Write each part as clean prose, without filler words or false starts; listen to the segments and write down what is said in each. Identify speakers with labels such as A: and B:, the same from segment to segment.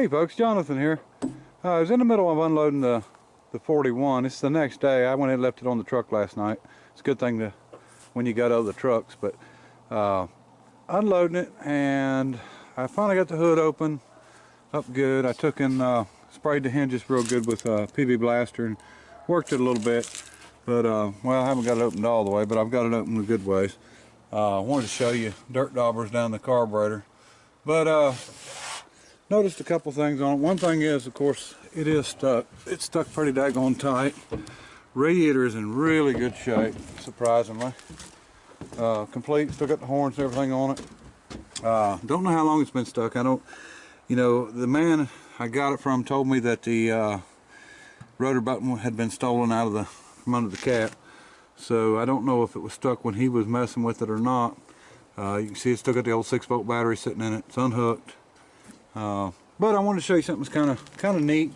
A: Hey folks, Jonathan here. I was in the middle of unloading the 41. It's the next day. I went and left it on the truck last night. It's a good thing to when you got other trucks, but unloading it, and I finally got the hood open up good. I took and sprayed the hinges real good with PB Blaster and worked it a little bit, but well, I haven't got it opened all the way, but I've got it open a good ways. I wanted to show you dirt daubers down the carburetor, but noticed a couple things on it. One thing is, of course, it is stuck. It's stuck pretty daggone tight. Radiator is in really good shape, surprisingly. Complete, still got the horns and everything on it. Don't know how long it's been stuck. I don't, you know, the man I got it from told me that the rotor button had been stolen out of from under the cap. So I don't know if it was stuck when he was messing with it or not. You can see it's still got the old 6-volt battery sitting in it. It's unhooked. But I wanted to show you something that's kind of neat.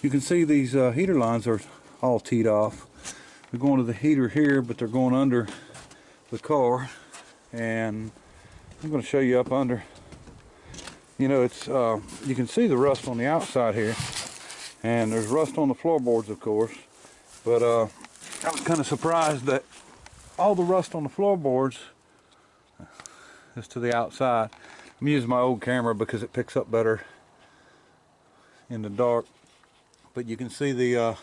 A: You can see these heater lines are all teed off. They're going to the heater here, but they're going under the car. And I'm going to show you up under. You know, it's you can see the rust on the outside here, and there's rust on the floorboards, of course. But I was kind of surprised that all the rust on the floorboards is to the outside. I'm using my old camera because it picks up better in the dark, but you can see the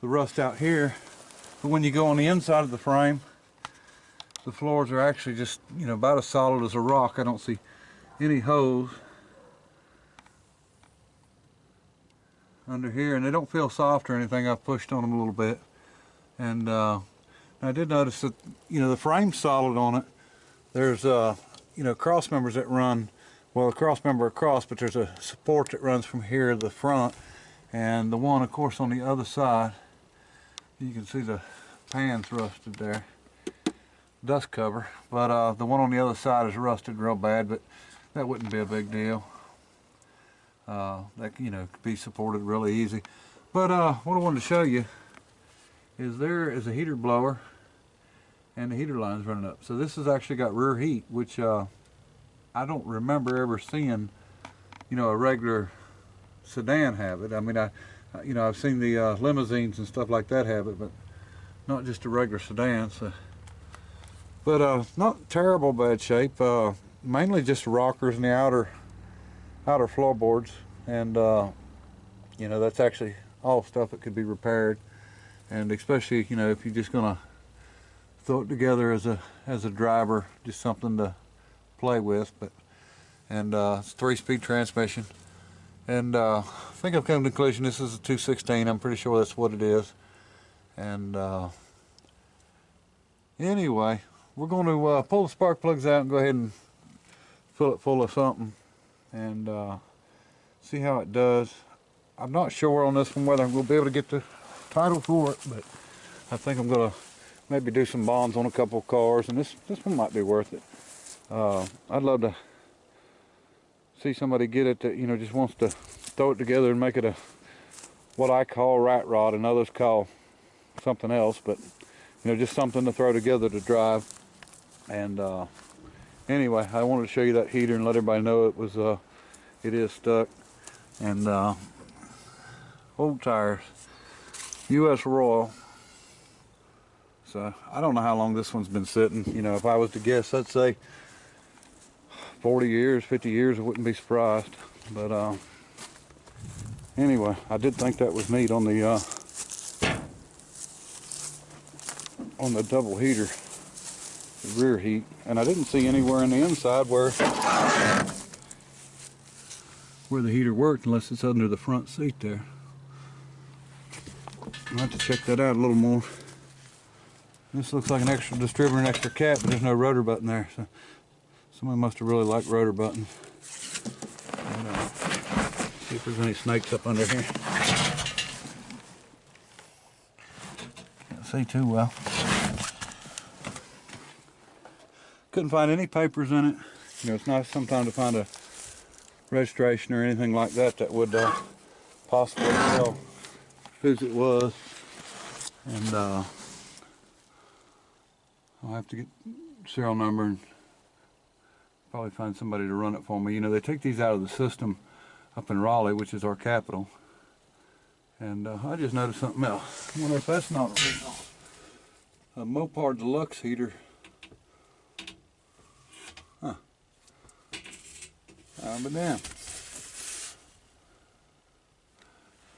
A: rust out here. But when you go on the inside of the frame, the floors are actually just, you know, about as solid as a rock. I don't see any holes under here, and they don't feel soft or anything. I've pushed on them a little bit, and I did notice that, you know, the frame's solid on it. There's you know, cross members that run, well, a cross member across, but there's a support that runs from here to the front, and the one, of course, on the other side, you can see the pan's rusted there, dust cover, but the one on the other side is rusted real bad, but that wouldn't be a big deal. That, you know, could be supported really easy. But what I wanted to show you is there is a heater blower and the heater line's running up. So this has actually got rear heat, which I don't remember ever seeing, you know, a regular sedan have it. I mean, you know, I've seen the limousines and stuff like that have it, but not just a regular sedan. So, but not terrible bad shape. Mainly just the rockers and the outer floorboards, and you know, that's actually all stuff that could be repaired. And especially, you know, if you're just gonna throw it together as a driver, just something to play with. But and it's a 3-speed transmission, and I think I've come to the conclusion this is a 216. I'm pretty sure that's what it is. And anyway, we're going to pull the spark plugs out and go ahead and fill it full of something and see how it does. I'm not sure on this one whether I'm going to be able to get the title for it, but I think I'm going to maybe do some bonds on a couple of cars, and this one might be worth it. I'd love to see somebody get it that, you know, just wants to throw it together and make it a what I call rat rod and others call something else, but you know, just something to throw together to drive. And anyway, I wanted to show you that heater and let everybody know it was it is stuck. And old tires, US Royal. So I don't know how long this one's been sitting. You know, if I was to guess, I'd say 40 years, 50 years, I wouldn't be surprised. But anyway, I did think that was neat on the double heater, the rear heat. And I didn't see anywhere in the inside where the heater worked, unless it's under the front seat there. I'll have to check that out a little more. This looks like an extra distributor and extra cap, but there's no rotor button there. So somebody must have really liked rotor buttons. And, see if there's any snakes up under here. Can't see too well. Couldn't find any papers in it. You know, it's nice sometimes to find a registration or anything like that that would possibly tell whose it was. And I'll have to get serial number and probably find somebody to run it for me. You know, they take these out of the system up in Raleigh, which is our capital. And I just noticed something else. I wonder if that's not original. A Mopar Deluxe heater. Huh. But damn.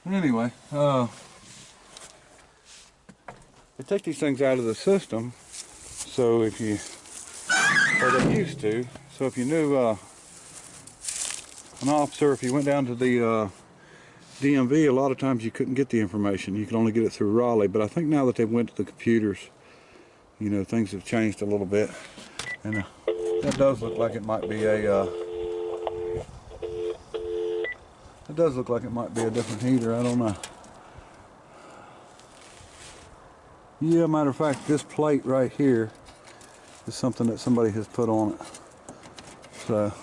A: Anyway, they take these things out of the system, so if you, or they used to, so if you knew an officer, if you went down to the DMV, a lot of times you couldn't get the information. You could only get it through Raleigh, but I think now that they went to the computers, you know, things have changed a little bit. And that does look like it might be a, it does look like it might be a different heater, I don't know. Yeah, matter of fact, this plate right here is something that somebody has put on it. So,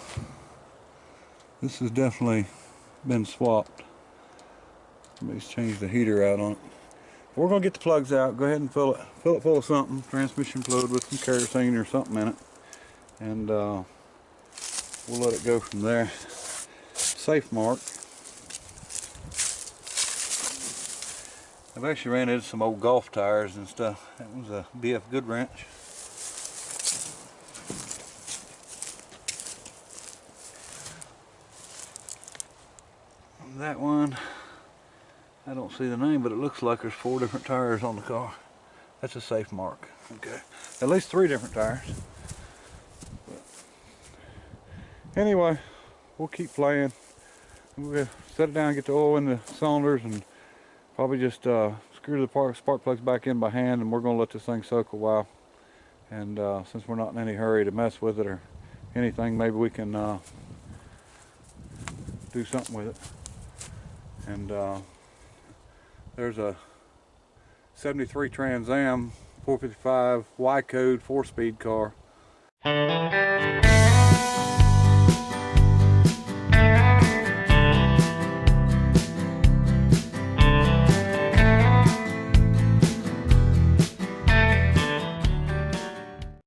A: this has definitely been swapped. Somebody's changed the heater out on it. We're gonna get the plugs out, go ahead and fill it full of something, transmission fluid with some kerosene or something in it. And we'll let it go from there. Safe mark. I've actually ran into some old golf tires and stuff. That was a BF Good wrench. That one, I don't see the name, but it looks like there's 4 different tires on the car. That's a safe mark. Okay, at least 3 different tires. But anyway, we'll keep playing. We'll set it down, get the oil in the cylinders, and probably just screw the spark plugs back in by hand, and we're going to let this thing soak a while. And since we're not in any hurry to mess with it or anything, maybe we can do something with it. And there's a 73 Trans Am 455 Y code 4-speed car.